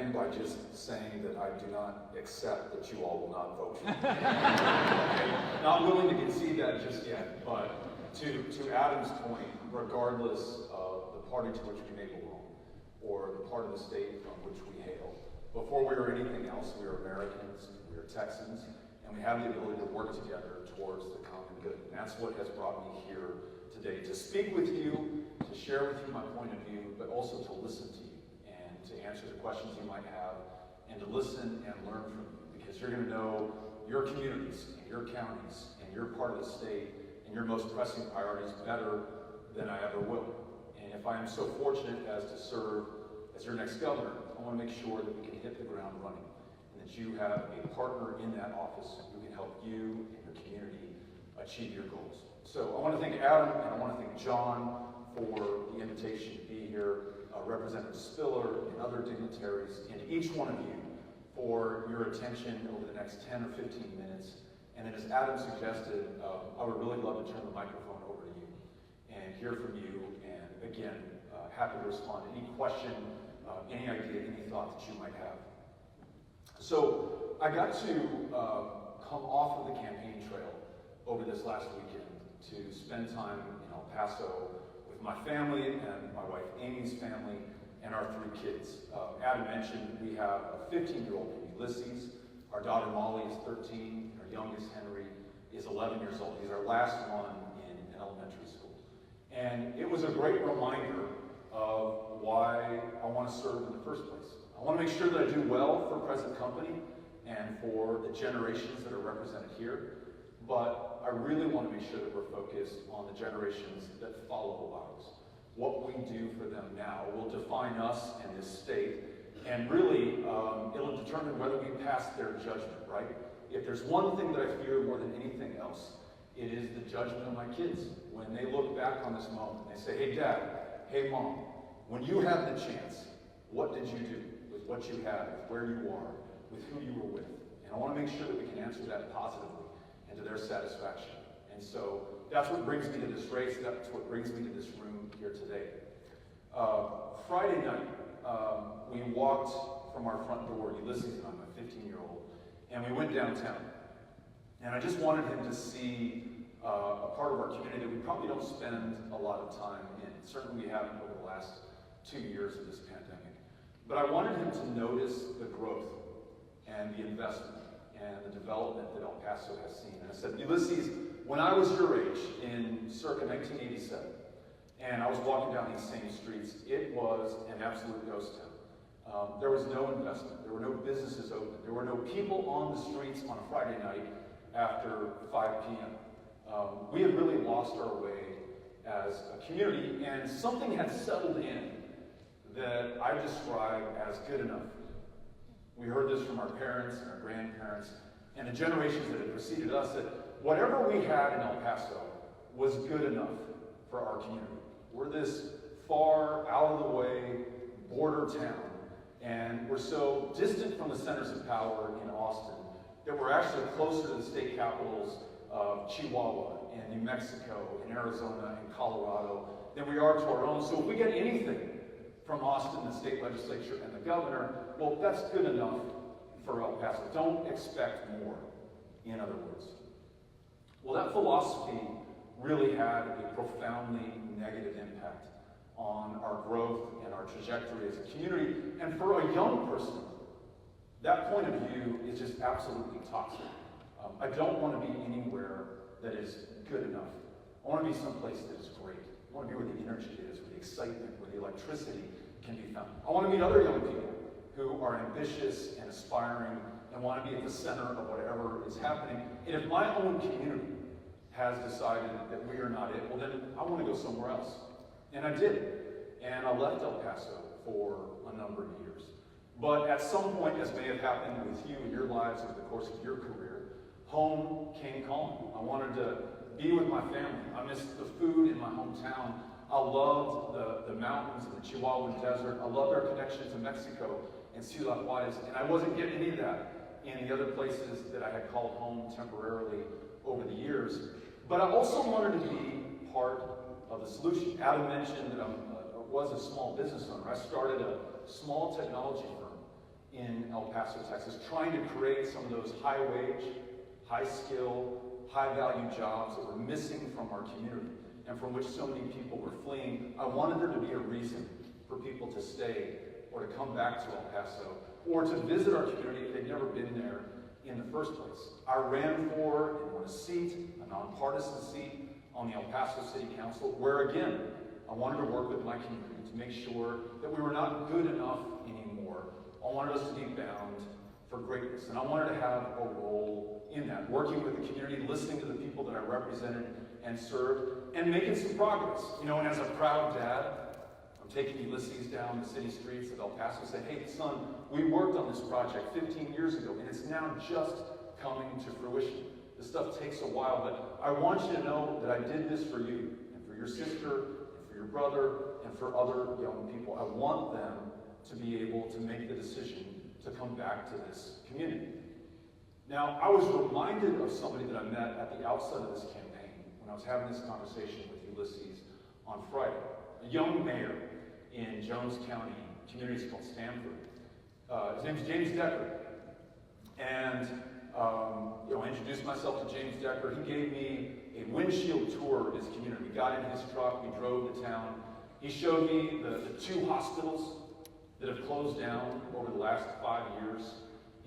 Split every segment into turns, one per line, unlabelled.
begin by just saying that I do not accept that you all will not vote for me. Not willing to concede that just yet, but to Adam's point, regardless of the party to which we may belong, or the part of the state from which we hail, before we are anything else, we are Americans, we are Texans, and we have the ability to work together towards the common good. And that's what has brought me here today, to speak with you, to share with you my point of view, but also to listen to you and to answer the questions you might have, and to listen and learn from you, because you're going to know your communities and your counties and your part of the state and your most pressing priorities better than I ever will. And if I am so fortunate as to serve as your next governor, I want to make sure that we can hit the ground running, and that you have a partner in that office who can help you and your community achieve your goals. So I want to thank Adam, and I want to thank John for the invitation to be here, Representative Spiller and other dignitaries, and each one of you for your attention over the next 10 or 15 minutes. And then as Adam suggested, I would really love to turn the microphone over to you and hear from you. And again, happy to respond to any question, any idea, any thought that you might have. So I got to come off of the campaign trail over this last weekend to spend time in El Paso with my family and my wife Amy's family and our 3 kids. Adam mentioned we have a 15-year-old named Ulysses. Our daughter Molly is 13. And our youngest Henry is 11 years old. He's our last one in elementary school. And it was a great reminder of why I want to serve in the first place. I want to make sure that I do well for present company and for the generations that are represented here. But I really want to make sure that we're focused on the generations that follow ours. What we do for them now will define us and this state, and really it'll determine whether we pass their judgment, right? If there's one thing that I fear more than anything else, it is the judgment of my kids. When they look back on this moment, they say, hey Dad, hey Mom, when you had the chance, what did you do with what you had, with where you are, with who you were with? And I want to make sure that we can answer that positively and to their satisfaction. And so that's what brings me to this race. That's what brings me to this room here today. Friday night, we walked from our front door, Ulysses and I, my 15-year-old, and we went downtown. And I just wanted him to see a part of our community that we probably don't spend a lot of time in. Certainly we haven't over the last 2 years of this pandemic. But I wanted him to notice the growth and the investment and the development that El Paso has seen. And I said, Ulysses, when I was your age, in circa 1987, and I was walking down these same streets, it was an absolute ghost town. There was no investment. There were no businesses open. There were no people on the streets on a Friday night after 5 p.m. We had really lost our way as a community, and something had settled in that I describe as good enough. We heard this from our parents and our grandparents and the generations that had preceded us, that whatever we had in El Paso was good enough for our community. We're this far out of the way border town, and we're so distant from the centers of power in Austin that we're actually closer to the state capitals of Chihuahua and New Mexico and Arizona and Colorado than we are to our own. So if we get anything from Austin, the state legislature, and the governor, well, that's good enough for El Paso. Don't expect more, in other words. Well, that philosophy really had a profoundly negative impact on our growth and our trajectory as a community. And for a young person, that point of view is just absolutely toxic. I don't want to be anywhere that is good enough. I want to be someplace that is great. I want to be where the energy is, where the excitement, where the electricity can be found. I want to meet other young people who are ambitious and aspiring and want to be at the center of whatever is happening. And if my own community has decided that we are not it, well then I want to go somewhere else. And I did. And I left El Paso for a number of years. But at some point, as may have happened with you in your lives over the course of your career, home came calling. I wanted to be with my family. I missed the food in my hometown. I loved the mountains and the Chihuahuan desert. I loved our connection to Mexico and Ciudad Juarez. And I wasn't getting any of that in the other places that I had called home temporarily over the years. But I also wanted to be part of the solution. Adam mentioned that I was a small business owner. I started a small technology firm in El Paso, Texas, trying to create some of those high-wage, high-skill, high-value jobs that were missing from our community and from which so many people were fleeing. I wanted there to be a reason for people to stay or to come back to El Paso or to visit our community if they'd never been there in the first place. I ran for and won a seat, a nonpartisan seat on the El Paso City Council, where again, I wanted to work with my community to make sure that we were not good enough anymore. I wanted us to be bound for greatness, and I wanted to have a role in that, working with the community, listening to the people that I represented and served, and making some progress. You know, and as a proud dad, I'm taking Ulysses down the city streets of El Paso and saying, hey, son, we worked on this project 15 years ago, and it's now just coming to fruition. This stuff takes a while, but I want you to know that I did this for you, and for your sister, and for your brother, and for other young people. I want them to be able to make the decision to come back to this community. Now, I was reminded of somebody that I met at the outset of this campaign when I was having this conversation with Ulysses on Friday. A young mayor in Jones County, community called Stanford. His name is James Decker. And I introduced myself to James Decker. He gave me a windshield tour of his community. We got in his truck, we drove to town. He showed me the 2 hospitals that have closed down over the last 5 years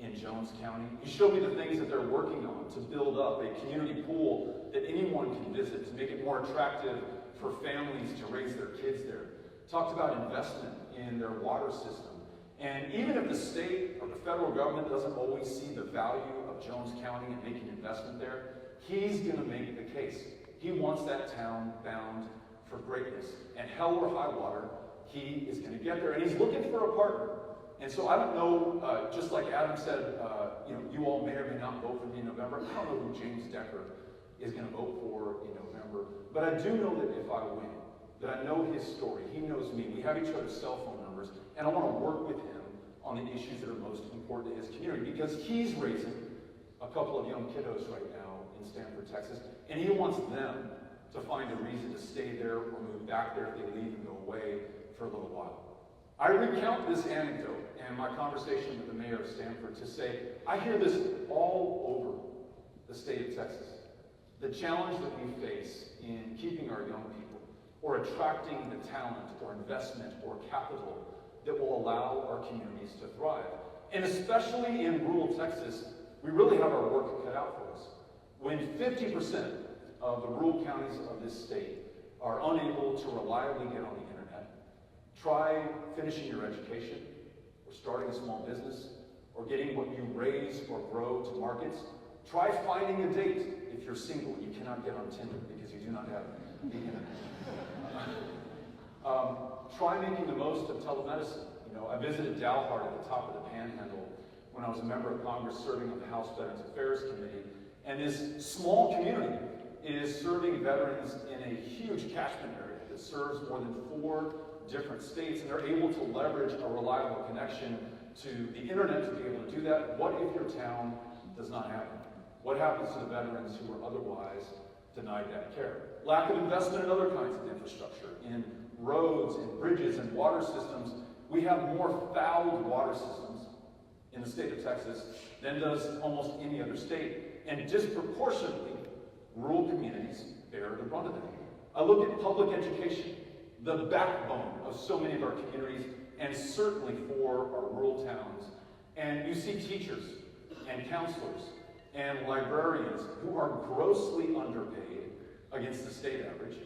in Jones County. He showed me the things that they're working on to build up a community pool that anyone can visit, to make it more attractive for families to raise their kids there. Talked about investment in their water system. And even if the state or the federal government doesn't always see the value of Jones County and making investment there, he's going to make the case. He wants that town bound for greatness. And hell or high water, he is going to get there. And he's looking for a partner. And so I don't know, just like Adam said, you all may or may not vote for me in November. I don't know who James Decker is going to vote for in November. But I do know that if I win, that I know his story. He knows me. We have each other's cell phone numbers. And I want to work with him on the issues that are most important to his community, because he's raising a couple of young kiddos right now in Stanford, Texas, and he wants them to find a reason to stay there or move back there if they leave and go away for a little while. I recount this anecdote and my conversation with the mayor of Stanford to say, I hear this all over the state of Texas. The challenge that we face in keeping our young people, or attracting the talent or investment or capital that will allow our communities to thrive. And especially in rural Texas, we really have our work cut out for us. When 50% of the rural counties of this state are unable to reliably get on the internet, try finishing your education, or starting a small business, or getting what you raise or grow to markets. Try finding a date. If you're single, you cannot get on Tinder because you do not have the internet. Try making the most of telemedicine. I visited Dalhart at the top of the Panhandle when I was a member of Congress serving on the House Veterans Affairs Committee. And this small community is serving veterans in a huge catchment area that serves more than 4 different states, and they're able to leverage a reliable connection to the internet to be able to do that. What if your town does not have it? What happens to the veterans who are otherwise denied that care? Lack of investment in other kinds of infrastructure, in roads and bridges and water systems. We have more fouled water systems in the state of Texas than does almost any other state. And disproportionately, rural communities bear the brunt of that. I look at public education, the backbone of so many of our communities, and certainly for our rural towns. And you see teachers and counselors and librarians who are grossly underpaid against the state average.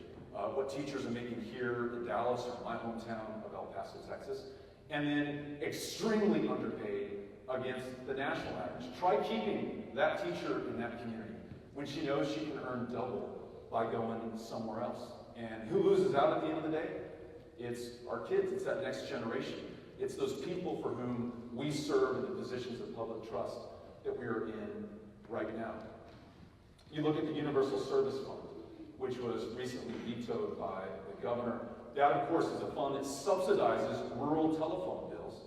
What teachers are making here in Dallas or my hometown of El Paso, Texas, and then extremely underpaid against the national average. Try keeping that teacher in that community when she knows she can earn double by going somewhere else. And who loses out at the end of the day? It's our kids. It's that next generation. It's those people for whom we serve in the positions of public trust that we are in right now. You look at the Universal Service Fund, which was recently vetoed by the governor. That, of course, is a fund that subsidizes rural telephone bills,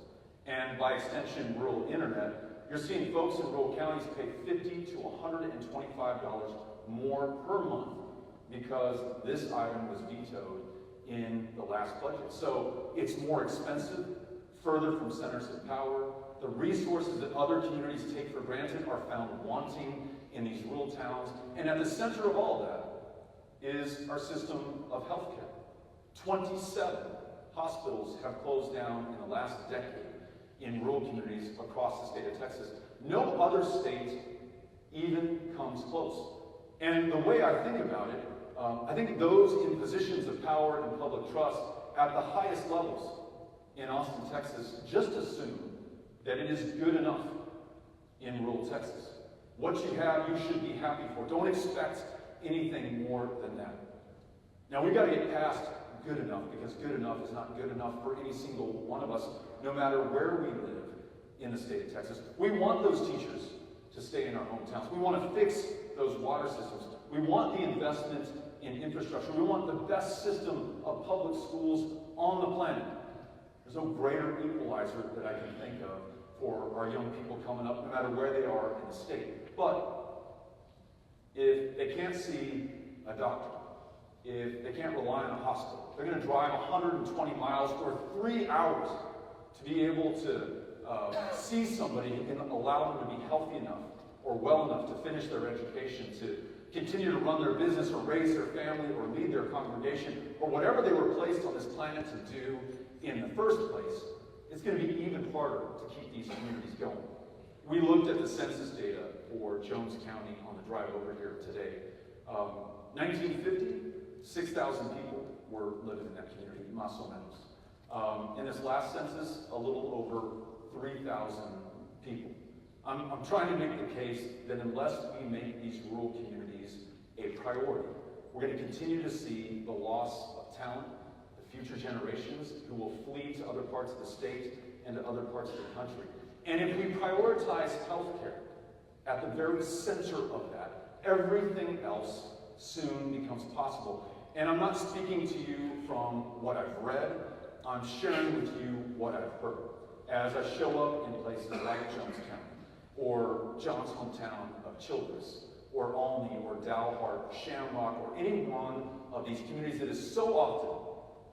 and by extension, rural internet. You're seeing folks in rural counties pay $50 to $125 more per month because this item was vetoed in the last budget. So it's more expensive, further from centers of power. The resources that other communities take for granted are found wanting in these rural towns. And at the center of all that is our system of health care. 27 hospitals have closed down in the last decade in rural communities across the state of Texas. No other state even comes close. And the way I think about it, I think those in positions of power and public trust at the highest levels in Austin, Texas, just assume that it is good enough in rural Texas. What you have, you should be happy for. Don't expect anything more than that. Now, we've got to get past good enough, because good enough is not good enough for any single one of us, no matter where we live in the state of Texas. We want those teachers to stay in our hometowns. We want to fix those water systems. We want the investment in infrastructure. We want the best system of public schools on the planet. There's no greater equalizer that I can think of for our young people coming up, no matter where they are in the state. But if they can't see a doctor, if they can't rely on a hospital, they're going to drive 120 miles or 3 hours to be able to see somebody who can allow them to be healthy enough or well enough to finish their education, to continue to run their business or raise their family or lead their congregation, or whatever they were placed on this planet to do in the first place, it's going to be even harder to keep these communities going. We looked at the census data for Jones County on the drive over here today. 1950, 6,000 people were living in that community, más o menos. In this last census, a little over 3,000 people. I'm trying to make the case that unless we make these rural communities a priority, we're going to continue to see the loss of talent, the future generations who will flee to other parts of the state and to other parts of the country. And if we prioritize healthcare at the very center of that, everything else soon becomes possible. And I'm not speaking to you from what I've read, I'm sharing with you what I've heard as I show up in places like Jones County, or John's hometown of Childress, or Olney, or Dalhart, or Shamrock, or any one of these communities that is so often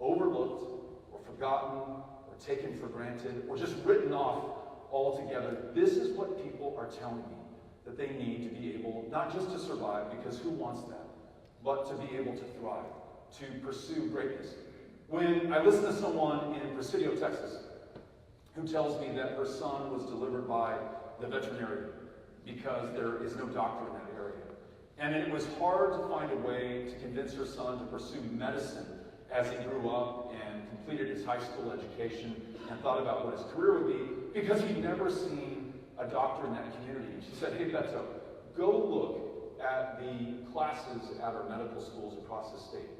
overlooked, or forgotten, or taken for granted, or just written off altogether. This is what people are telling me that they need to be able, not just to survive, because who wants that, but to be able to thrive, to pursue greatness. When I listen to someone in Presidio, Texas, who tells me that her son was delivered by the veterinarian because there is no doctor in that area, and it was hard to find a way to convince her son to pursue medicine as he grew up and completed his high school education and thought about what his career would be, because he'd never seen a doctor in that community. And she said, "Hey, Beto, go look at the classes at our medical schools across the state.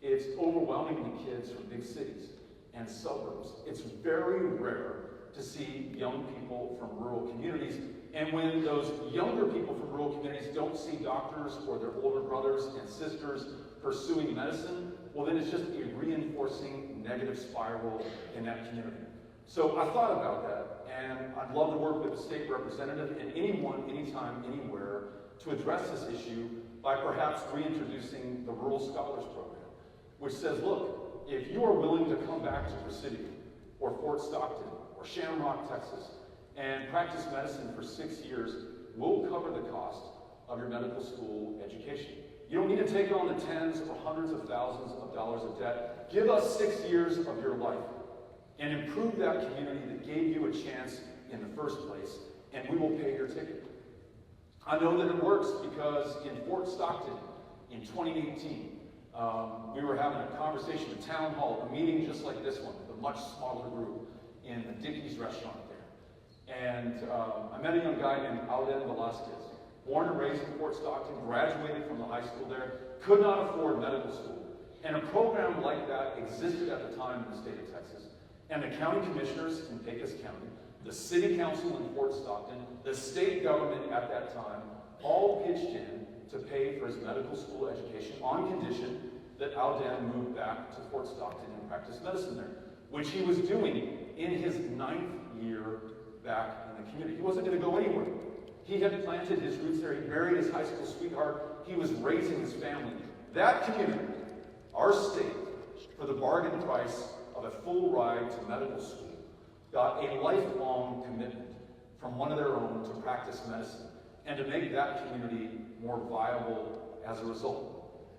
It's overwhelmingly kids from big cities and suburbs. It's very rare to see young people from rural communities. And when those younger people from rural communities don't see doctors or their older brothers and sisters pursuing medicine, well, then it's just a reinforcing negative spiral in that community." So I thought about that, and I'd love to work with the state representative and anyone, anytime, anywhere to address this issue by perhaps reintroducing the Rural Scholars Program, which says, look, if you are willing to come back to Presidio or Fort Stockton or Shamrock, Texas, and practice medicine for 6 years, we'll cover the cost of your medical school education. You don't need to take on the tens or hundreds of thousands of dollars of debt. Give us 6 years of your life and improve that community that gave you a chance in the first place, and we will pay your ticket. I know that it works because in Fort Stockton in 2018, we were having a conversation, a town hall, a meeting just like this one, with a much smaller group in the Dickey's restaurant there. And I met a young guy named Alden Velasquez, born and raised in Fort Stockton, graduated from the high school there, could not afford medical school. And a program like that existed at the time in the state of Texas. And the county commissioners in Pecos County, the city council in Fort Stockton, the state government at that time, all pitched in to pay for his medical school education on condition that Alden moved back to Fort Stockton and practice medicine there, which he was doing in his 9th year back in the community. He wasn't going to go anywhere. He had planted his roots there. He married his high school sweetheart. He was raising his family. That community, our state, for the bargain price of a full ride to medical school, got a lifelong commitment from one of their own to practice medicine and to make that community more viable as a result.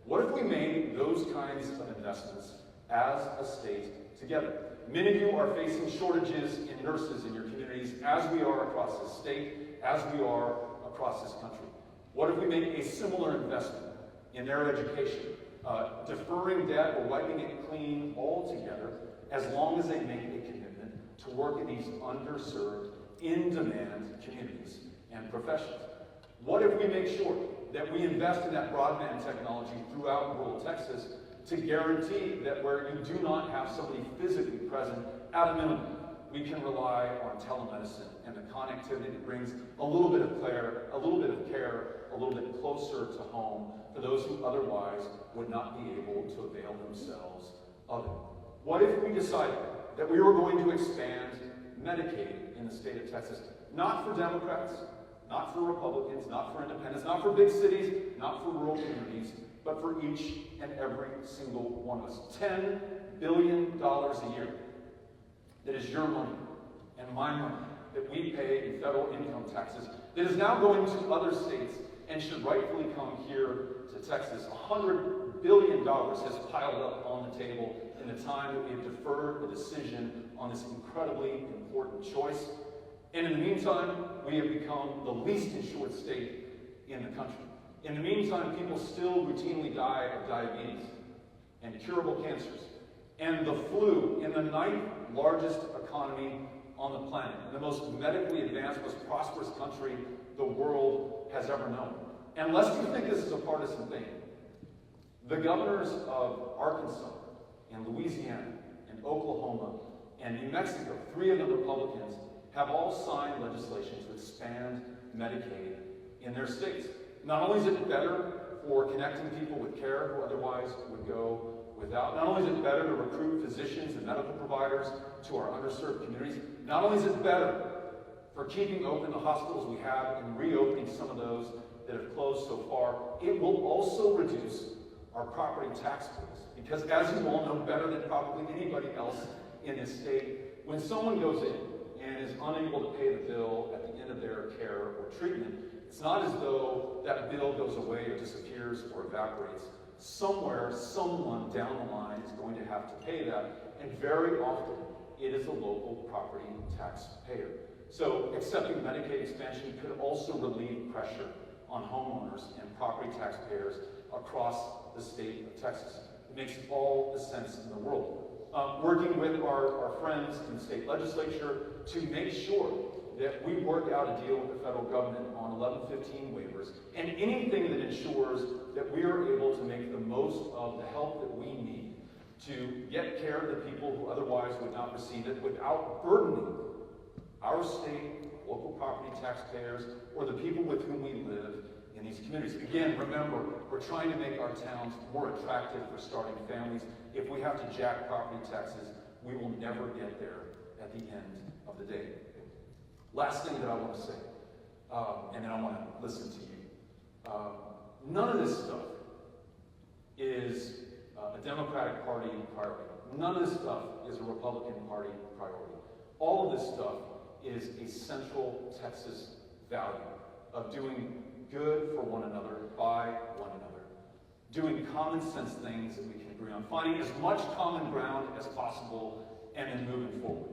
What if we made those kinds of investments as a state together? Many of you are facing shortages in nurses in your communities, as we are across this state, as we are across this country. What if we make a similar investment in their education, deferring debt or wiping it clean altogether, as long as they make a commitment to work in these underserved, in-demand communities and professions? What if we make sure that we invest in that broadband technology throughout rural Texas to guarantee that where you do not have somebody physically present, at a minimum, we can rely on telemedicine and the connectivity that brings a little bit of care, a little bit closer to home for those who otherwise would not be able to avail themselves of it? What if we decided that we were going to expand Medicaid in the state of Texas, not for Democrats, not for Republicans, not for independents, not for big cities, not for rural communities, but for each and every single one of us? $10 billion a year. That is your money and my money that we pay in federal income taxes that is now going to other states and should rightfully come here to Texas. $100 billion has piled up on the table in the time that we have deferred the decision on this incredibly important choice. And in the meantime, we have become the least insured state in the country. In the meantime, people still routinely die of diabetes and curable cancers and the flu in the 9th largest economy on the planet, in the most medically advanced, most prosperous country the world has ever known. And lest you think this is a partisan thing, the governors of Arkansas and Louisiana and Oklahoma and New Mexico, 3 of the Republicans, have all signed legislation to expand Medicaid in their states. Not only is it better for connecting people with care who otherwise would go without, not only is it better to recruit physicians and medical providers to our underserved communities, not only is it better for keeping open the hospitals we have and reopening some of those that have closed so far, it will also reduce our property tax bills. Because as you all know better than probably anybody else in this state, when someone goes in and is unable to pay the bill at the end of their care or treatment, it's not as though that bill goes away or disappears or evaporates. Somewhere, someone down the line is going to have to pay that, and very often it is a local property taxpayer. So accepting Medicaid expansion could also relieve pressure on homeowners and property taxpayers across the state of Texas. It makes all the sense in the world. Working with our friends in the state legislature to make sure that we work out a deal with the federal government on 1115 waivers and anything that ensures that we are able to make the most of the help that we need to get care to people who otherwise would not receive it without burdening our state, local property taxpayers, or the people with whom we live in these communities. Again, remember, we're trying to make our towns more attractive for starting families. If we have to jack property taxes, we will never get there at the end of the day. Last thing that I want to say, and then I want to listen to you. None of this stuff is a Democratic Party priority. None of this stuff is a Republican Party priority. All of this stuff is a central Texas value of doing good for one another, by one another, doing common sense things that we can agree on, finding as much common ground as possible, and then moving forward.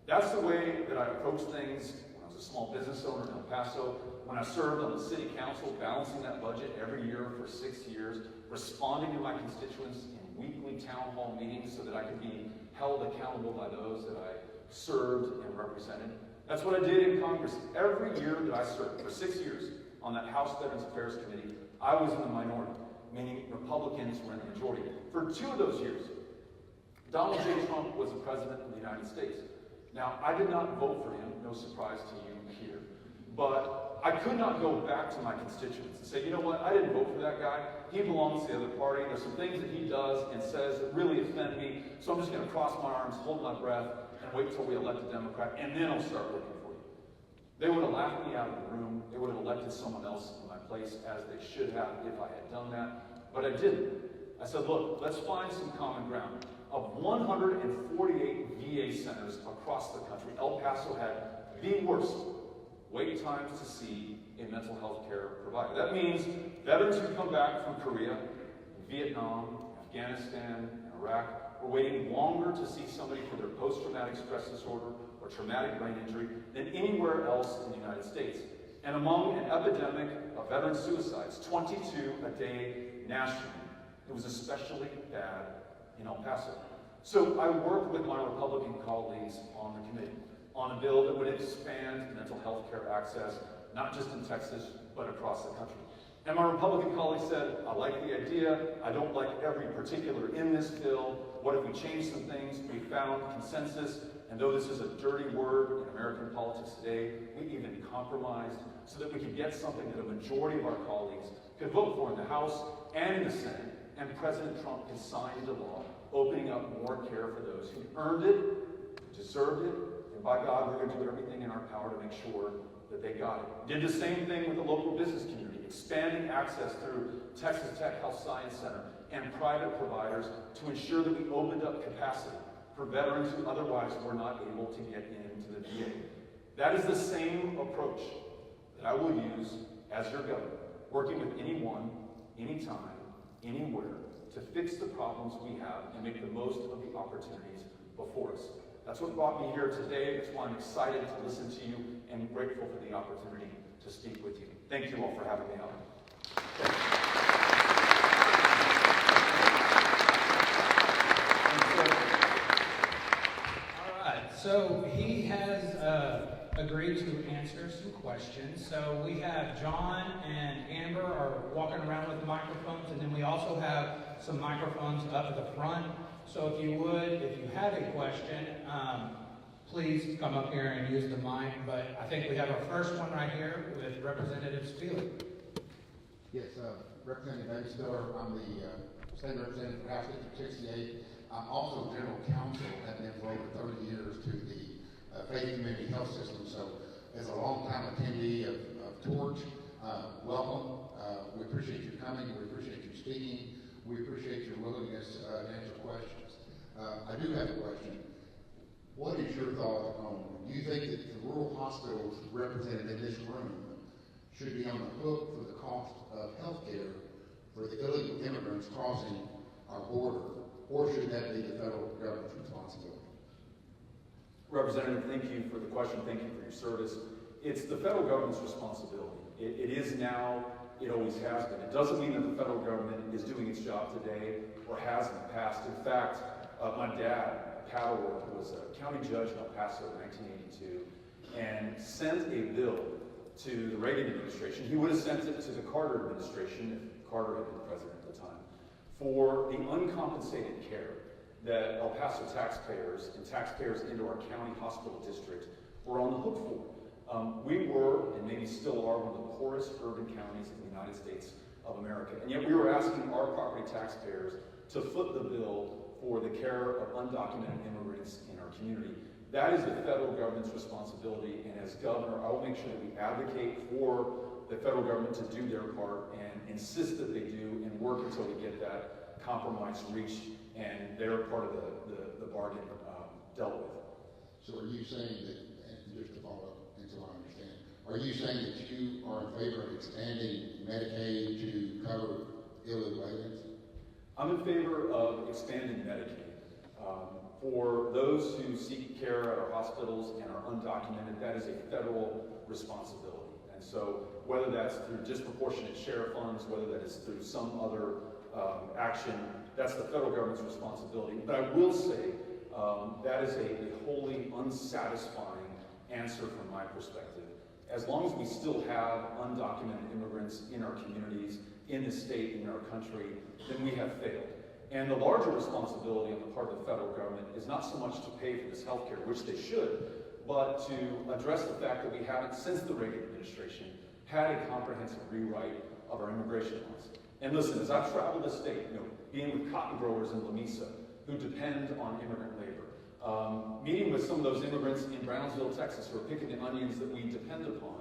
That's the way that I approach things when I was a small business owner in El Paso, when I served on the city council, balancing that budget every year for 6 years, responding to my constituents in weekly town hall meetings so that I could be held accountable by those that I served and represented. That's what I did in Congress. Every year that I served, for 6 years, on that House Veterans Affairs Committee, I was in the minority, meaning Republicans were in the majority. For 2 of those years, Donald J. Trump was the President of the United States. Now, I did not vote for him, no surprise to you here, but I could not go back to my constituents and say, you know what, I didn't vote for that guy. He belongs to the other party. There's some things that he does and says that really offend me, so I'm just going to cross my arms, hold my breath, and wait till we elect a Democrat, and then I'll start looking for you. They would have laughed me out of the room. They would have elected someone else in my place, as they should have if I had done that, but I didn't. I said, look, let's find some common ground. Of 148 VA centers across the country, El Paso had the worst wait times to see a mental health care provider. That means veterans who come back from Korea, Vietnam, Afghanistan, and Iraq were waiting longer to see somebody for their post-traumatic stress disorder or traumatic brain injury than anywhere else in the United States. And among an epidemic of veteran suicides, 22 a day nationally, it was especially bad in El Paso. So I worked with my Republican colleagues on the committee on a bill that would expand mental health care access, not just in Texas, but across the country. And my Republican colleagues said, I like the idea, I don't like every particular in this bill. What if we change some things? We found consensus, and though this is a dirty word in American politics today, we even compromised so that we could get something that a majority of our colleagues could vote for in the House and in the Senate, and President Trump can sign into law, opening up more care for those who earned it, who deserved it, and by God, we're going to do everything in our power to make sure that they got it. Did the same thing with the local business community, expanding access through Texas Tech Health Science Center and private providers to ensure that we opened up capacity for veterans who otherwise were not able to get into the VA. That is the same approach that I will use as your governor, working with anyone, anytime, anywhere, to fix the problems we have and make the most of the opportunities before us. That's what brought me here today. That's why I'm excited to listen to you and grateful for the opportunity to speak with you. Thank you all for having me out.
All right, so he has agreed to answer some questions. So we have John and Amber are walking around with microphones, and then we also have some microphones up at the front. So if you would, if you have a question, please come up here and use the mic. But I think we have our first one right here with Representative Spiley.
Yes, Representative David Spiller. I'm the state representative for House District 68. I'm also general counsel, have been for over 30 years to the Faith Community Health System. So as a long-time attendee of Torch, welcome. We appreciate you coming. We appreciate you speaking. We appreciate your willingness to answer questions. I do have a question. What is your thought on, do you think that the rural hospitals represented in this room should be on the hook for the cost of health care for the illegal immigrants crossing our border, or should that be the federal government's responsibility?
Representative, thank you for the question. Thank you for your service. It's the federal government's responsibility. It is now, it always has been. It doesn't mean that the federal government is doing its job today or has in the past. In fact, my dad, Pat O'Rourke, was a county judge in El Paso in 1982 and sent a bill to the Reagan administration. He would have sent it to the Carter administration if Carter had been president at the time, for the uncompensated care that El Paso taxpayers and taxpayers into our county hospital district were on the hook for. We were, and maybe still are, one of the poorest urban counties in the United States of America. And yet we were asking our property taxpayers to foot the bill for the care of undocumented immigrants in our community. That is the federal government's responsibility, and as governor, I will make sure that we advocate for the federal government to do their part and insist that they do and work until we get that compromise reached and their part of the bargain dealt with.
So are you saying that, and just to follow up until I understand, are you saying that you are in favor of expanding Medicaid to cover illegal aliens?
I'm in favor of expanding Medicaid. For those who seek care at our hospitals and are undocumented, that is a federal responsibility. And so whether that's through disproportionate share funds, whether that is through some other action, that's the federal government's responsibility. But I will say that is a wholly unsatisfying answer from my perspective. As long as we still have undocumented immigrants in our communities, in the state, in our country, then we have failed. And the larger responsibility on the part of the federal government is not so much to pay for this health care, which they should, but to address the fact that we haven't, since the Reagan administration, had a comprehensive rewrite of our immigration laws. And listen, as I've traveled the state, being with cotton growers in Lamesa who depend on immigrant labor, meeting with some of those immigrants in Brownsville, Texas, who are picking the onions that we depend upon,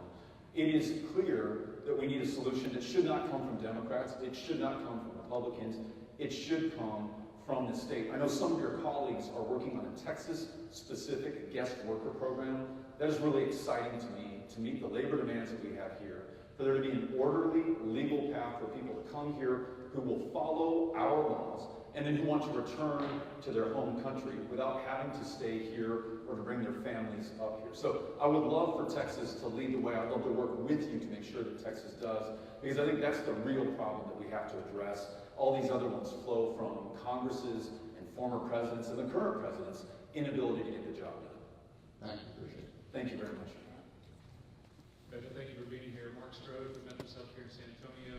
it is clear that we need a solution that should not come from Democrats, it should not come from Republicans, it should come from the state. I know some of your colleagues are working on a Texas-specific guest worker program. That is really exciting to me, to meet the labor demands that we have here, for there to be an orderly, legal path for people to come here who will follow our laws, and then who want to return to their home country without having to stay here or to bring their families up here. So I would love for Texas to lead the way. I'd love to work with you to make sure that Texas does, because I think that's the real problem that we have to address. All these other ones flow from Congresses and former presidents and the current president's inability to get the job done.
Thank you, appreciate it.
Thank you very much.
Beto, thank you for being here. Mark Strode from Memphis Healthcare in San Antonio.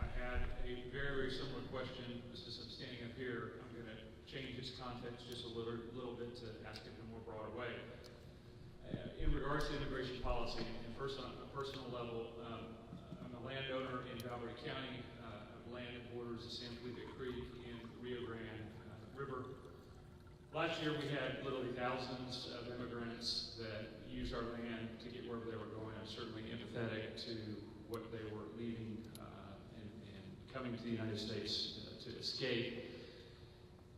I had a very, very similar question. This is standing up here. I'm going to change its context just a little bit to ask it in a more broader way. In regards to immigration policy, and first on a personal level, I'm a landowner in Valverde County, land that borders the San Felipe Creek and the Rio Grande River. Last year we had literally thousands of immigrants that used our land to get wherever they were going. I'm certainly empathetic to what they were leaving and coming to the United States to escape.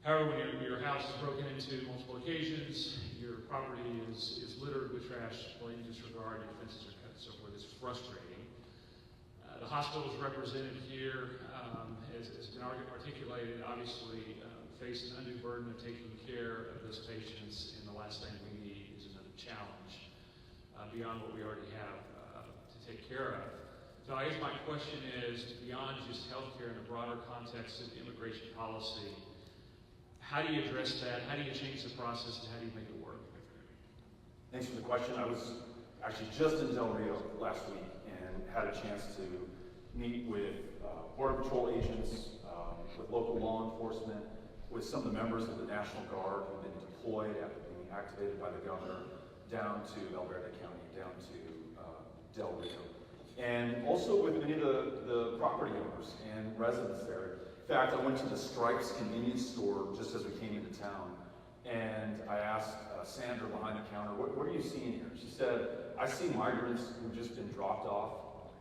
However, when your house is broken into multiple occasions, your property is littered with trash, blatant disregard, your fences are cut and so forth, it's frustrating. The hospitals represented here, as been articulated, obviously face an undue burden of taking care of those patients, and the last thing we need is another challenge beyond what we already have to take care of. So I guess my question is, beyond just healthcare in the broader context of immigration policy, how do you address that? How do you change the process, and how do you make it work?
Thanks for the question. I was actually just in Del Rio last week and had a chance to meet with Border Patrol agents, with local law enforcement, with some of the members of the National Guard who've been deployed after being activated by the governor down to Valverde County, down to Del Rio. And also with many of the property owners and residents there. In fact, I went to the Stripes convenience store just as we came into town, and I asked Sandra behind the counter, what are you seeing here? She said, I see migrants who've just been dropped off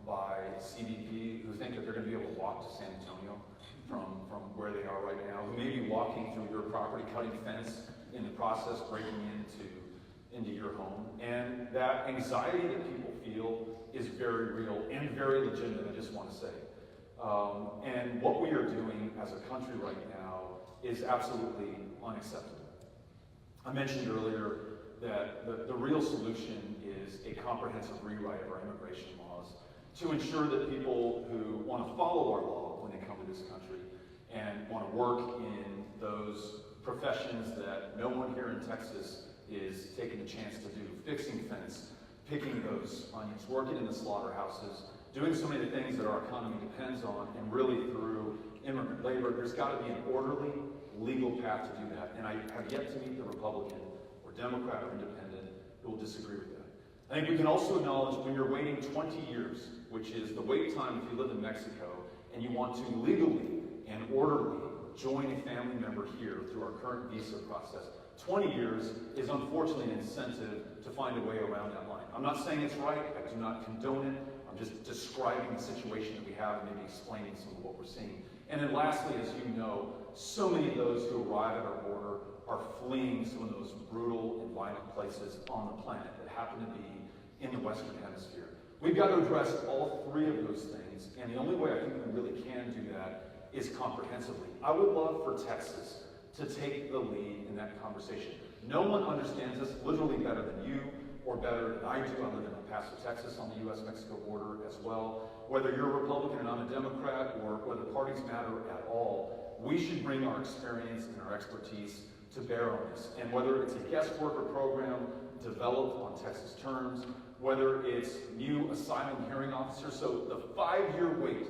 by CBP who think that they're going to be able to walk to San Antonio from where they are right now, who may be walking through your property, cutting fence, in the process breaking into your home. And that anxiety that people feel is very real and very legitimate, I just want to say. And what we are doing as a country right now is absolutely unacceptable. I mentioned earlier that the real solution is a comprehensive rewrite of our immigration laws to ensure that people who want to follow our law when they come to this country and want to work in those professions that no one here in Texas is taking the chance to do, fixing fence, picking those onions, working in the slaughterhouses, doing so many of the things that our economy depends on, and really through immigrant labor, there's got to be an orderly, legal path to do that. And I have yet to meet the Republican or Democrat or Independent who will disagree with that. I think we can also acknowledge when you're waiting 20 years, which is the wait time if you live in Mexico, and you want to legally and orderly join a family member here through our current visa process, 20 years is unfortunately an incentive to find a way around that line. I'm not saying it's right, I do not condone it, I'm just describing the situation that we have and maybe explaining some of what we're seeing. And then lastly, as you know, so many of those who arrive at our border are fleeing some of those brutal and violent places on the planet that happen to be in the Western Hemisphere. We've got to address all three of those things, and the only way I think we really can do that is comprehensively. I would love for Texas to take the lead in that conversation. No one understands this literally better than you or better than I do. I live in El Paso, Texas on the U.S.-Mexico border as well. Whether you're a Republican and I'm a Democrat, or whether parties matter at all, we should bring our experience and our expertise to bear on this. And whether it's a guest worker program developed on Texas terms, whether it's new asylum hearing officers, so the 5-year wait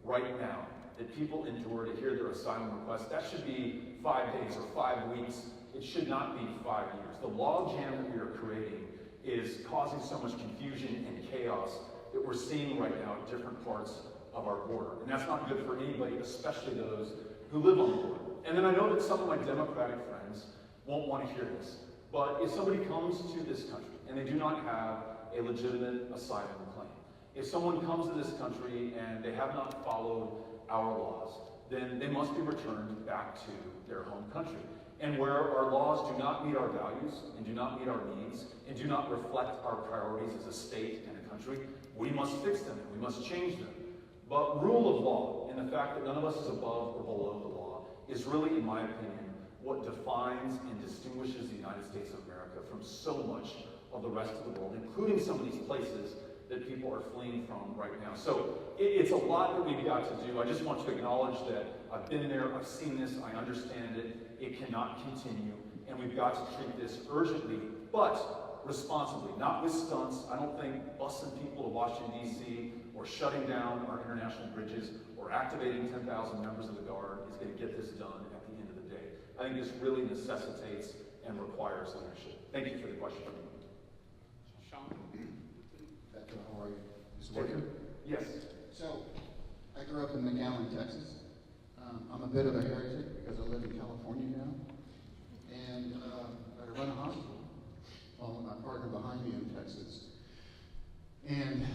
right now that people endure to hear their asylum request, that should be 5 days or 5 weeks. It should not be 5 years. The logjam that we are creating is causing so much confusion and chaos that we're seeing right now at different parts of our border. And that's not good for anybody, especially those who live on the border. And then I know that some of my Democratic friends won't want to hear this, but if somebody comes to this country and they do not have a legitimate asylum claim, if someone comes to this country and they have not followed our laws, then they must be returned back to their home country. And where our laws do not meet our values and do not meet our needs and do not reflect our priorities as a state and a country, we must fix them and we must change them. But rule of law, and the fact that none of us is above or below the law, is really, in my opinion, what defines and distinguishes the United States of America from so much of the rest of the world, including some of these places that people are fleeing from right now. So it's a lot that we've got to do. I just want to acknowledge that I've been there, I've seen this, I understand it. It cannot continue, and we've got to treat this urgently, but responsibly, not with stunts. I don't think busing people to Washington, D.C., or shutting down our international bridges, or activating 10,000 members of the Guard is going to get this done at the end of the day. I think this really necessitates and requires leadership. Thank you for the question.
Sean?
Beto, how are you? Is it working?
Yes.
So, I grew up in McAllen, Texas. I'm a bit of a heretic because I live in California now. And I run a hospital, following my partner behind me in Texas. And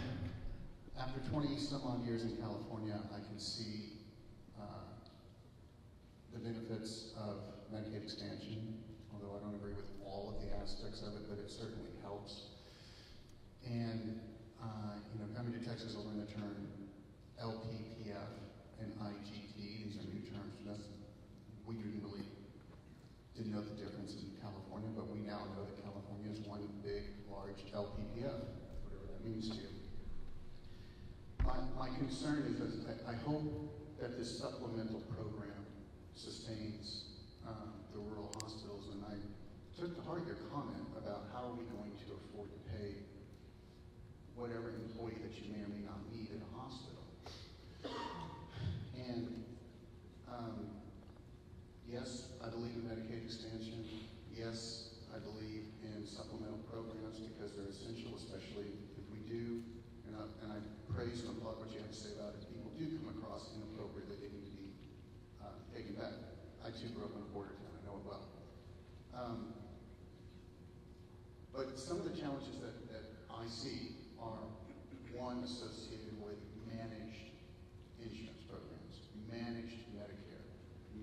after 20 some odd years in California, I can see the benefits of Medicaid expansion, although I don't agree with all of the aspects of it, but it certainly helps. And coming to Texas, I learned the term LPPF and IGT. These are new terms to us. We didn't know the difference in California, but we now know that California is one big, large LPPF, whatever that means to you. My concern is that I hope that this supplemental program sustains the rural hospitals, and I took to heart your comment about how are we going to afford to pay whatever employee that you may or may not need in a hospital. And yes, I believe in Medicaid expansion. Yes, I believe in supplemental programs because they're essential, especially if we do, and I praise and applaud what you have to say about it. People do come across inappropriately, they need to be taken back. I too grew up in a border town, I know it well. But some of the challenges that I see are, one, associated with managed insurance programs, managed Medicare,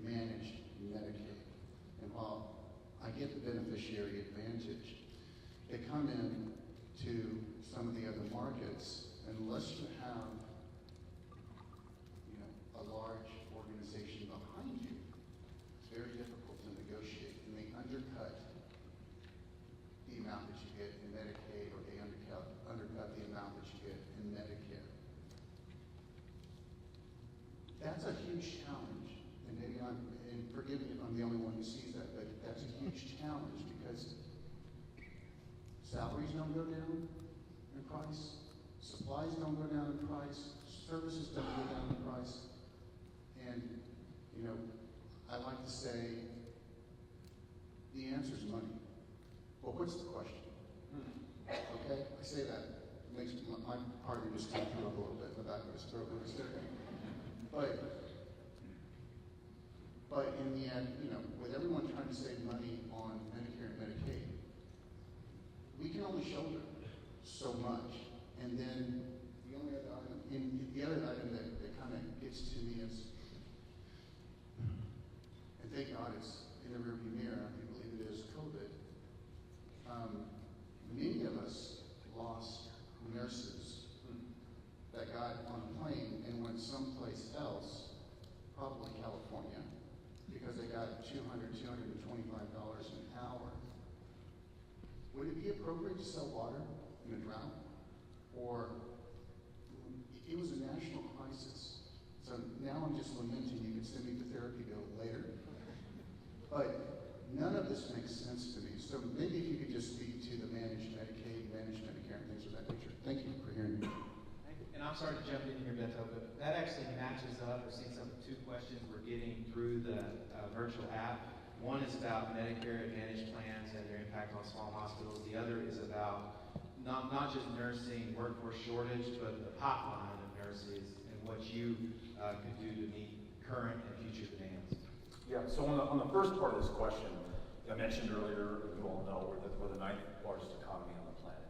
managed Medicaid. And while I get the beneficiary advantage, they come in to some of the other markets, unless you have a large organization behind you, it's very difficult to negotiate, and they undercut the amount that you get in Medicaid, or they undercut the amount that you get in Medicare. That's a huge challenge, and forgive me if I'm the only one who sees that, but that's a huge challenge because salaries don't go down in price, supplies don't go down in price, services don't go down in price, and I like to say the answer is money. Well, what's the question? Okay, I say that. It makes my partner just kind of threw up a little bit in the back of his throat when he said that. But in the end, with everyone trying to save money on Medicare and Medicaid, we can only shoulder so much. And then the other item that kind of gets to me is, and thank God it's in the rearview mirror, I believe it is COVID. Many of us lost nurses that got on a plane and went someplace else, probably California, because they got $225 an hour. Would it be appropriate to sell water in a drought? Or it was a national crisis. So now I'm just lamenting. You can send me the therapy bill later. But none of this makes sense to me. So maybe if you could just speak to the managed Medicaid, managed Medicare, and things of that nature. Thank you for hearing me.
And I'm sorry to jump in here, Beto, but that actually matches up. We're seeing two questions we're getting through the virtual app. One is about Medicare Advantage plans and their impact on small hospitals. The other is about not just nursing workforce shortage, but the pipeline of nurses and what you can do to meet current and future demands.
Yeah, so on the first part of this question, I mentioned earlier, you all know, we're the ninth largest economy on the planet.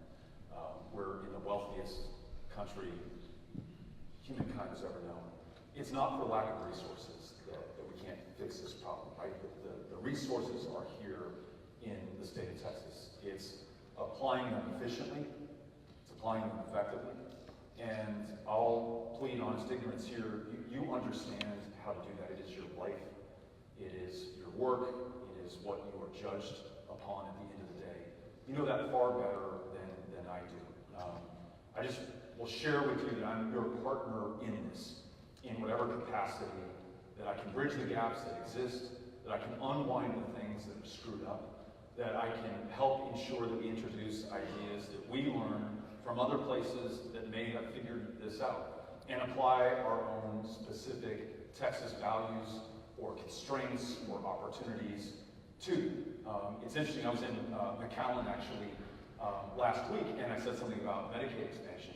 We're in the wealthiest country humankind has ever known. It's not for lack of resources that we can't fix this problem, right? The resources are here in the state of Texas. It's applying them efficiently, it's applying them effectively, and I'll plead honest ignorance here. You understand how to do that. It is your life, it is your work, it is what you are judged upon at the end of the day. You know that far better than I do. I just will share with you that I'm your partner in this, in whatever capacity, that I can bridge the gaps that exist, that I can unwind the things that are screwed up, that I can help ensure that we introduce ideas that we learn from other places that may have figured this out, and apply our own specific Texas values or constraints or opportunities to. It's interesting, I was in McAllen actually last week, and I said something about Medicaid expansion.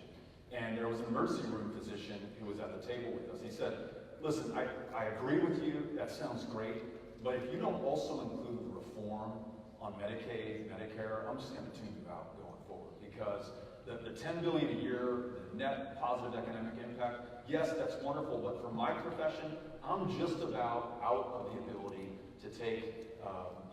And there was an emergency room physician who was at the table with us. He said, listen, I agree with you, that sounds great, but if you don't also include the reform on Medicaid, Medicare, I'm just gonna tune you out going forward, because the $10 billion a year, the net positive economic impact, yes, that's wonderful, but for my profession, I'm just about out of the ability to take,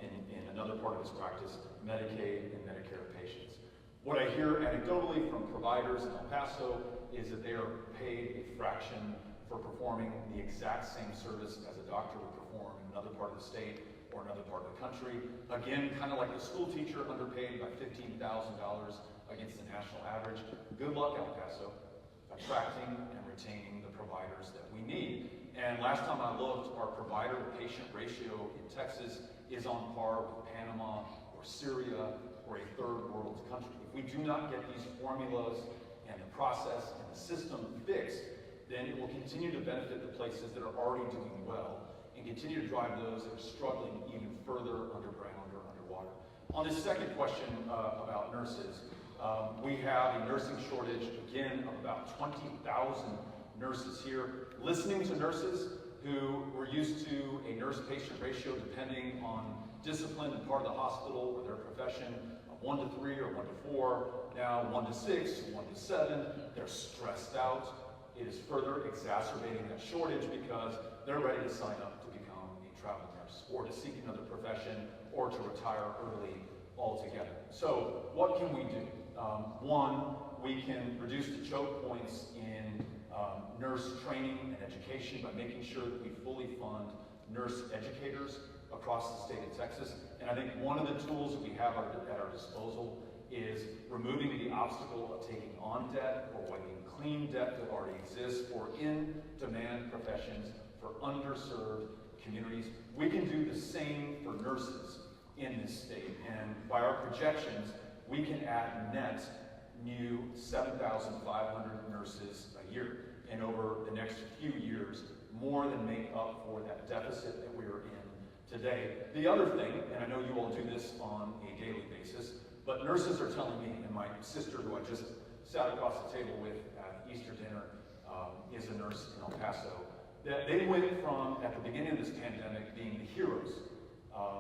in another part of this practice, Medicaid and Medicare patients. What I hear anecdotally from providers in El Paso is that they are paid a fraction for performing the exact same service as a doctor would perform in another part of the state or another part of the country. Again, kind of like the school teacher underpaid by $15,000 against the national average. Good luck, El Paso, attracting and retaining the providers that we need. And last time I looked, our provider-to-patient ratio in Texas is on par with Panama or Syria or a third world country. If we do not get these formulas and the process and the system fixed, then it will continue to benefit the places that are already doing well and continue to drive those that are struggling even further underground or underwater. On this second question about nurses, we have a nursing shortage, again, of about 20,000 nurses here. Listening to nurses who were used to a nurse-patient ratio depending on discipline and part of the hospital or their profession, 1 to 3 or 1 to 4, now 1 to 6, 1 to 7, they're stressed out. It is further exacerbating that shortage because they're ready to sign up to become a travel nurse or to seek another profession or to retire early altogether. So what can we do? One, we can reduce the choke points in nurse training and education by making sure that we fully fund nurse educators across the state of Texas. And I think one of the tools that we have at our disposal is removing the obstacle of taking on debt or wiping clean debt that already exists for in-demand professions, for underserved communities. We can do the same for nurses in this state. And by our projections, we can add net new 7,500 nurses a year. And over the next few years, more than make up for that deficit that we are in today. The other thing, and I know you all do this on a daily basis, but nurses are telling me, and my sister, who I just sat across the table with at Easter dinner, is a nurse in El Paso, that they went from, at the beginning of this pandemic, being the heroes,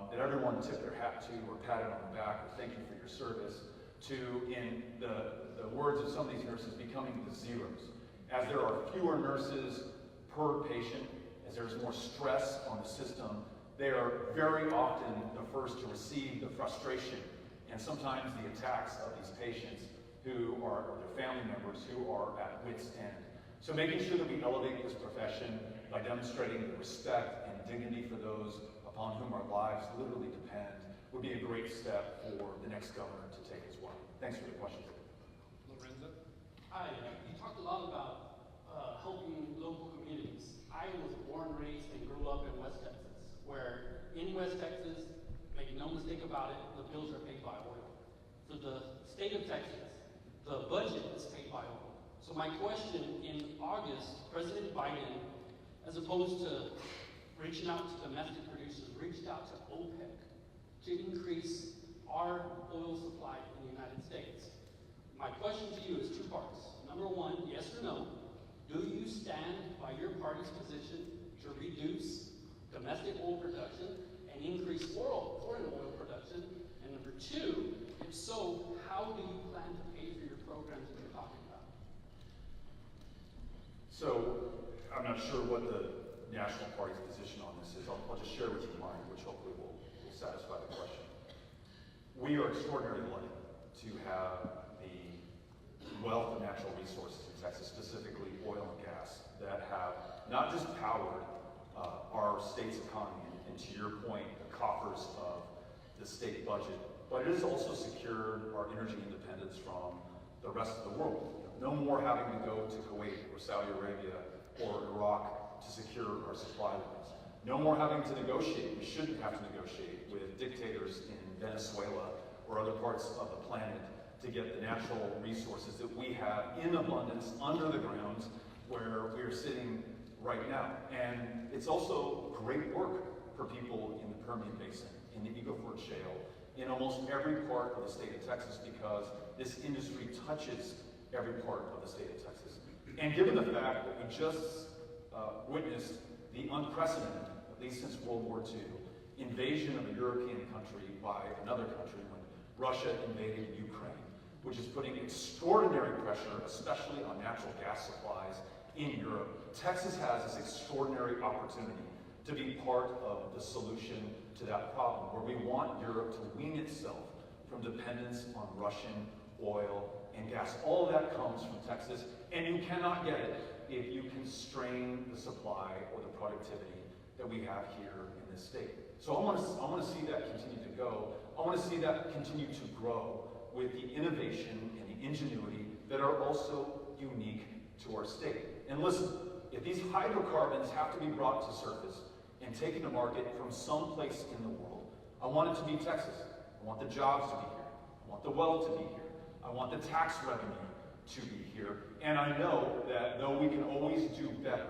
that everyone tipped their hat to or patted on the back or thank you for your service, to, in the words of some of these nurses, becoming the zeros. As there are fewer nurses per patient, as there's more stress on the system, they are very often the first to receive the frustration and sometimes the attacks of these patients who are, or their family members who are at wit's end. So making sure that we elevate this profession by demonstrating the respect and dignity for those upon whom our lives literally depend would be a great step for the next governor to take as well. Thanks for the question.
Lorenzo?
Hi, you talked a lot about helping local communities. I was born, raised, and grew up in West Texas, where in West Texas, make no mistake about it, the bills are paid by oil. For the state of Texas, the budget is paid by oil. So my question, in August, President Biden, as opposed to reaching out to domestic producers, reached out to OPEC to increase our oil supply in the United States. My question to you is two parts. Number one, yes or no, do you stand by your party's position to reduce domestic oil production and increase foreign oil production? And number two, if so, how do you plan to pay for your programs that you're talking about?
So, I'm not sure what the National Party's position on this is. I'll just share with you mine, which hopefully will satisfy the question. We are extraordinarily lucky to have the wealth of natural resources in Texas, specifically oil and gas, that have not just powered our state's economy, and to your point, the coffers of the state budget, but it has also secured our energy independence from the rest of the world. No more having to go to Kuwait or Saudi Arabia or Iraq to secure our supply lines. No more having to negotiate. We shouldn't have to negotiate with dictators in Venezuela or other parts of the planet to get the natural resources that we have in abundance under the ground where we are sitting right now. And it's also great work for people in the Permian Basin, in the Eagle Ford Shale, in almost every part of the state of Texas, because this industry touches every part of the state of Texas. And given the fact that we just witnessed the unprecedented, at least since World War II, invasion of a European country by another country when Russia invaded Ukraine, which is putting extraordinary pressure, especially on natural gas supplies in Europe, Texas has this extraordinary opportunity to be part of the solution to that problem, where we want Europe to wean itself from dependence on Russian oil and gas. All of that comes from Texas, and you cannot get it if you constrain the supply or the productivity that we have here in this state. So I want to see that continue to go. I want to see that continue to grow with the innovation and the ingenuity that are also unique to our state. And listen, if these hydrocarbons have to be brought to surface and taken to market from someplace in the world, I want it to be Texas. I want the jobs to be here. I want the well to be here. I want the tax revenue to be here. And I know that though we can always do better,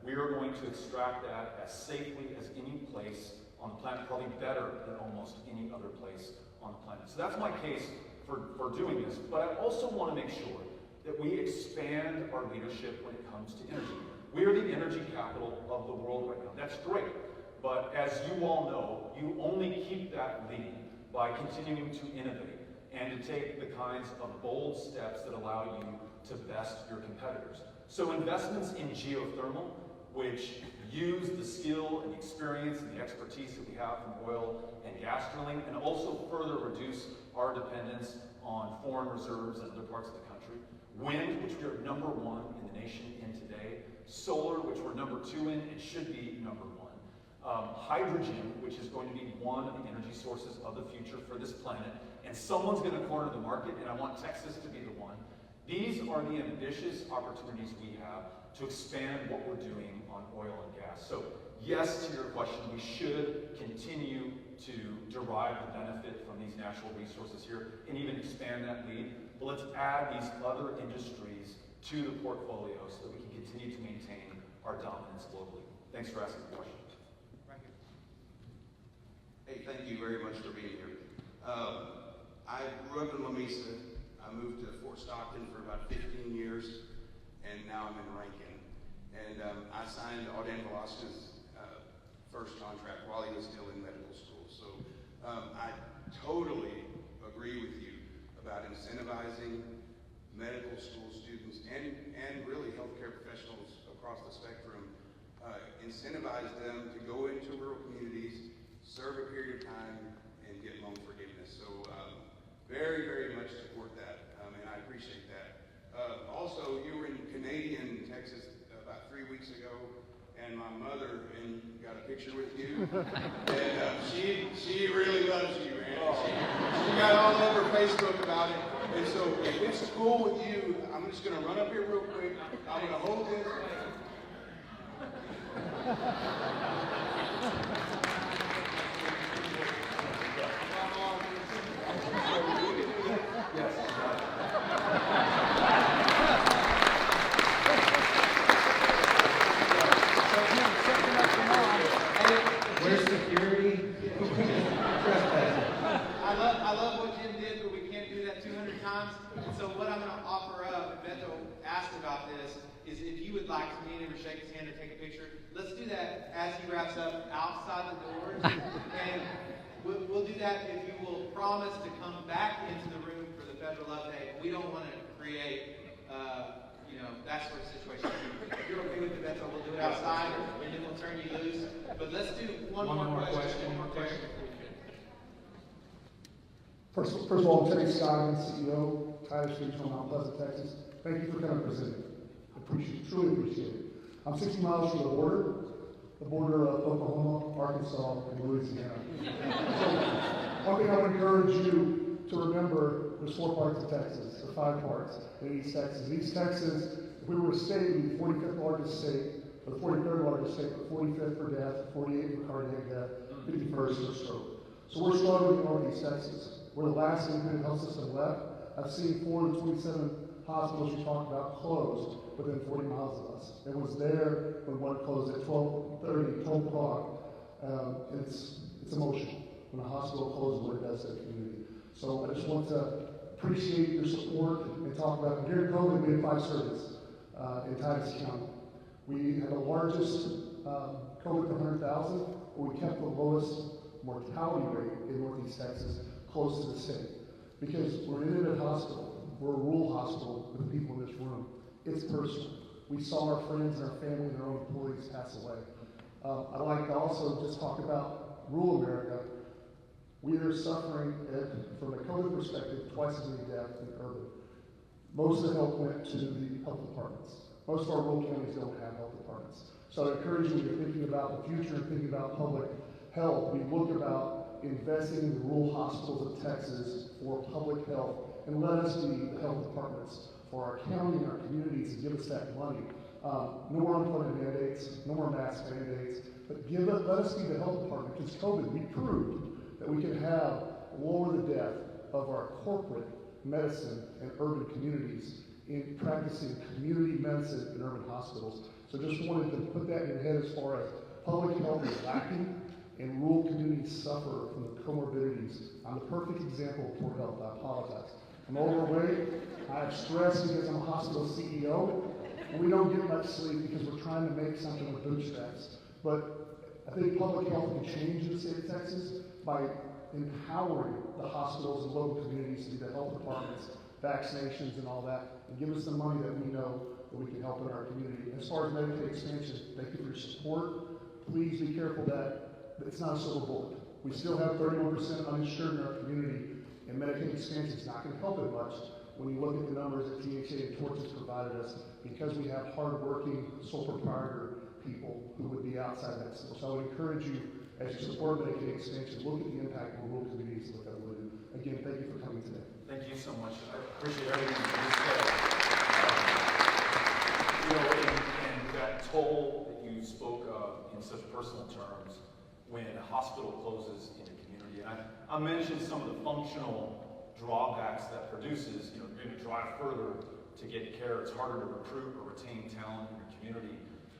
we are going to extract that as safely as any place on the planet, probably better than almost any other place on the planet. So that's my case for doing this. But I also want to make sure that we expand our leadership when it comes to energy. We are the energy capital of the world right now. That's great. But as you all know, you only keep that lead by continuing to innovate and to take the kinds of bold steps that allow you to best your competitors. So investments in geothermal, which use the skill and the experience and the expertise that we have from oil and gas drilling, and also further reduce our dependence on foreign reserves in other parts of the country. Wind, which we are number one in the nation in today. Solar, which we're number two in and should be number one. Hydrogen, which is going to be one of the energy sources of the future for this planet. And someone's going to corner the market, and I want Texas to be the one. These are the ambitious opportunities we have to expand what we're doing on oil and gas. So yes, to your question, we should continue to derive the benefit from these natural resources here and even expand that lead. But let's add these other industries to the portfolio so that we can continue to maintain our dominance globally. Thanks for asking the question.
Hey, thank you very much for being here. I grew up in La Mesa. I moved to Fort Stockton for about 15 years, and now I'm in Rankin. And I signed Audan Velasquez's first contract while he was still in medical school. So I totally agree with you about incentivizing medical school students and really healthcare professionals across the spectrum. Incentivize them to go into rural communities, serve a period of time, and get loan forgiveness. So very, very much support that, and I appreciate that. Also, you were in Canadian Texas about 3 weeks ago, and my mother got a picture with you, and she really loves you, man. She got all over Facebook about it, and so if it's cool with you, I'm just going to run up here real quick. I'm going to hold this.
Where's security? I love what Jim did, but we can't do that 200 times. And so what I'm going to offer up, Beto asked about this, is if you would like to meet him or shake his hand or take a picture, let's do that as he wraps up outside the doors. And we'll do that if you will promise to come back into the room for the federal update. We don't want to create you know, that sort of situation. If you're okay with the Beto, we'll do it outside, and then we'll turn you loose. But let's do one more question. One more question.
First of all, Teddy Scott, CEO, Titus Regional, Mount Pleasant, Texas. Thank you for coming presenting. Truly appreciate it. I'm 60 miles from the border of Oklahoma, Arkansas, and Louisiana. So, one thing I would encourage you to remember, there's 4 parts of Texas, or 5 parts in East Texas. East Texas, if we were a state, we'd be the 45th largest state, or the 43rd largest state, but 45th for death, 48th for cardiac death, 51st for stroke. So we're struggling in Northeast Texas. We're the last independent health system left. I've seen 4 of the 27 hospitals you talked about closed within 40 miles of us. It was there when one closed at 12:30, 12 o'clock. It's emotional when a hospital closes what it does to the community. So I just want to appreciate your support and talk about it. During COVID, we had 5 surgeons in Titus County. We had the largest COVID per 100,000, but we kept the lowest mortality rate in Northeast Texas close to the state. Because we're an independent hospital. We're a rural hospital with the people in this room. It's personal. We saw our friends and our family and our own employees pass away. I'd like to also just talk about rural America. We are suffering, from a COVID perspective, twice as many deaths than urban. Most of the help went to the health departments. Most of our rural counties don't have health departments. So I encourage you, when you're thinking about the future and thinking about public health, we look about investing in the rural hospitals of Texas for public health, and let us be the health departments for our county and our communities, and give us that money. No more unemployment mandates, no more mask mandates, but let us be the health department, because COVID, we proved that we can lower the death of our corporate medicine and urban communities in practicing community medicine in urban hospitals. So just wanted to put that in your head as far as public health is lacking and rural communities suffer from the comorbidities. I'm the perfect example of poor health. I apologize. I'm overweight. I have stress because I'm a hospital CEO. And we don't get much sleep because we're trying to make something with bootstraps. But I think public health can change in the state of Texas by empowering the hospitals and local communities to be the health departments, vaccinations and all that, and give us the money that we know that we can help in our community. As far as Medicaid expansion, thank you for your support. Please be careful that it's not a silver bullet. We still have 31% uninsured in our community, and Medicaid expansion is not going to help it much when you look at the numbers that THA and Torch has provided us, because we have hardworking sole proprietor people who would be outside that system. So I would encourage you, as you support Medicaid expansion, look at the impact on rural communities and what that will do. Again, thank you for coming today.
Thank you so much. I appreciate everything you just said. And that toll that you spoke of in such personal terms when a hospital closes in a community. And I mentioned some of the functional drawbacks that produces. You're going to drive further to get care. It's harder to recruit or retain talent in your community.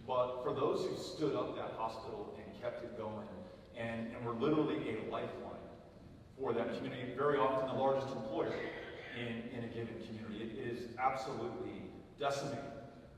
But for those who stood up that hospital and kept it going, and were literally a lifeline for that community, very often the largest employer in a given community, it is absolutely decimating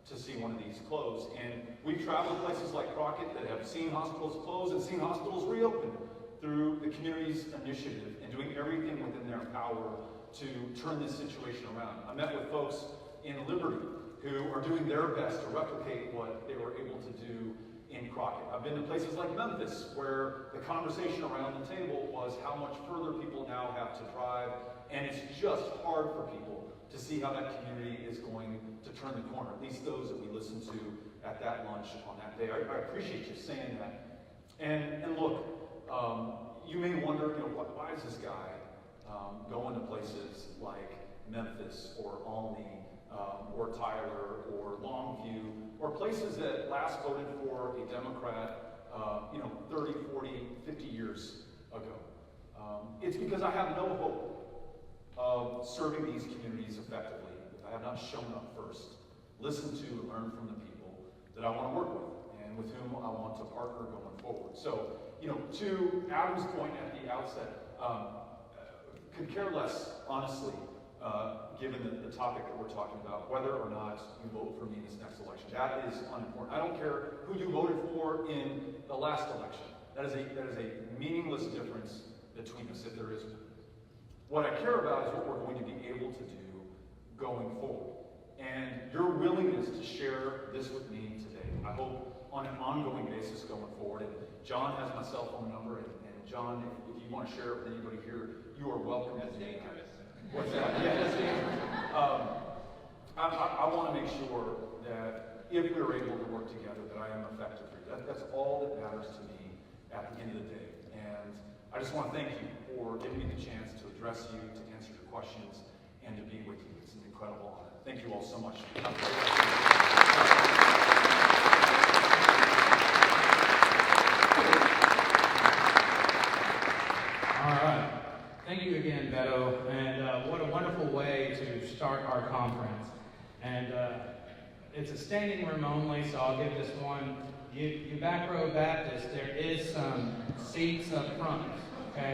to see one of these close. And we've traveled to places like Crockett that have seen hospitals close and seen hospitals reopen through the community's initiative and doing everything within their power to turn this situation around. I met with folks in Liberty who are doing their best to replicate what they were able to do in Crockett. I've been to places like Memphis, where the conversation around the table was how much further people now have to drive, and it's just hard for people to see how that community is going to turn the corner, at least those that we listened to at that lunch on that day. I appreciate you saying that. And look, you may wonder, why is this guy going to places like Memphis or Alney or Tyler or Longview, or places that last voted for a Democrat 30, 40, 50 years ago? It's because I have no hope of serving these communities effectively if I have not shown up first, listened to and learned from the people that I want to work with and with whom I want to partner going forward. So, to Adam's point at the outset, could care less, honestly, given the topic that we're talking about, whether or not you vote for me in this next election. That is unimportant. I don't care who you voted for in the last election. That is a meaningless difference between us, if there is one. What I care about is what we're going to be able to do going forward. and your willingness to share this with me today. I hope on an ongoing basis going forward. And John has my cell phone number, and John, if you want to share it with anybody here, you are welcome.
That's dangerous.
What's that? Yeah, that's dangerous. I want to make sure that if we're able to work together, that I am effective for you. That's all that matters to me at the end of the day. And I just want to thank you for giving me the chance to address you, to answer your questions, and to be with you. It's an incredible honor. Thank you all so much.
All right. Thank you again, Beto. And what a wonderful way to start our conference. And it's a standing room only, so I'll give this one. You back row Baptists, there is some seats up front, okay?